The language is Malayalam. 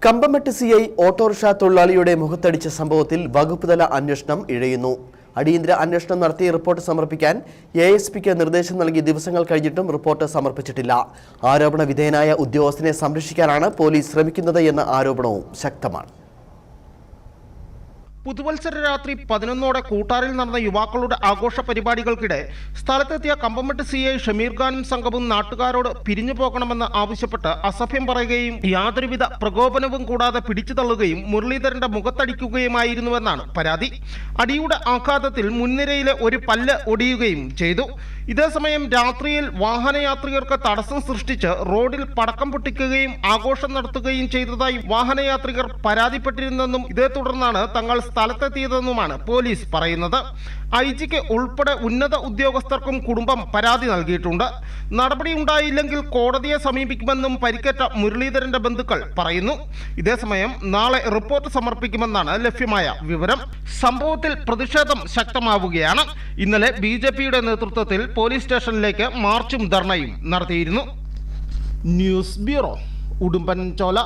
കമ്പമെട്ട് സിഐ ഓട്ടോറിക്ഷ തൊഴിലാളിയുടെ മുഖത്തടിച്ച സംഭവത്തിൽ വകുപ്പുതല അന്വേഷണം ഇഴയുന്നു. അടിയന്തര അന്വേഷണം നടത്തി റിപ്പോർട്ട് സമർപ്പിക്കാൻ ASPക്ക് നിർദ്ദേശം നൽകി ദിവസങ്ങൾ കഴിഞ്ഞിട്ടും റിപ്പോർട്ട് സമർപ്പിച്ചിട്ടില്ല. ആരോപണ വിധേയനായ ഉദ്യോഗസ്ഥനെ സംരക്ഷിക്കാനാണ് പോലീസ് ശ്രമിക്കുന്നത് എന്ന ആരോപണവും ശക്തമാണ്. പുതുവത്സര രാത്രി 11ഓടെ കൂട്ടാറിൽ നടന്ന യുവാക്കളുടെ ആഘോഷ പരിപാടികൾക്കിടെ സ്ഥലത്തെത്തിയ കമ്പമെട്ട് സിഐ ഷമീർ ഖാനും സംഘവും നാട്ടുകാരോട് പിരിഞ്ഞു പോകണമെന്ന് ആവശ്യപ്പെട്ട് അസഭ്യം പറയുകയും യാതൊരുവിധ പ്രകോപനവും കൂടാതെ പിടിച്ചു തള്ളുകയും മുരളീധരന്റെ മുഖത്തടിക്കുകയുമായിരുന്നുവെന്നാണ് പരാതി. അടിയുടെ ആഘാതത്തിൽ മുൻനിരയിലെ ഒരു പല്ല് ഒടിയുകയും ചെയ്തു. ഇതേസമയം രാത്രിയിൽ വാഹനയാത്രികർക്ക് തടസ്സം സൃഷ്ടിച്ച് റോഡിൽ പടക്കം പൊട്ടിക്കുകയും ആഘോഷം നടത്തുകയും ചെയ്തതായി വാഹനയാത്രികർ പരാതിപ്പെട്ടിരുന്നെന്നും ഇതേ തുടർന്നാണ് തങ്ങൾ സ്ഥലത്തെത്തിയതെന്നുമാണ് പോലീസ് പറയുന്നത്. IG ഉൾപ്പെടെ ഉന്നത ഉദ്യോഗസ്ഥർക്കും കുടുംബം പരാതി നൽകിയിട്ടുണ്ട്. നടപടിയുണ്ടായില്ലെങ്കിൽ കോടതിയെ സമീപിക്കുമെന്നും പരിക്കേറ്റ മുരളീധരന്റെ ബന്ധുക്കൾ പറയുന്നു. ഇതേസമയം നാളെ റിപ്പോർട്ട് സമർപ്പിക്കുമെന്നാണ് ലഭ്യമായ വിവരം. സംഭവത്തിൽ പ്രതിഷേധം ശക്തമാവുകയാണ്. ഇന്നലെ BJPയുടെ നേതൃത്വത്തിൽ പോലീസ് സ്റ്റേഷനിലേക്ക് മാർച്ചും ധർണയും നടത്തിയിരുന്നു. News bureau, Udumbanchola.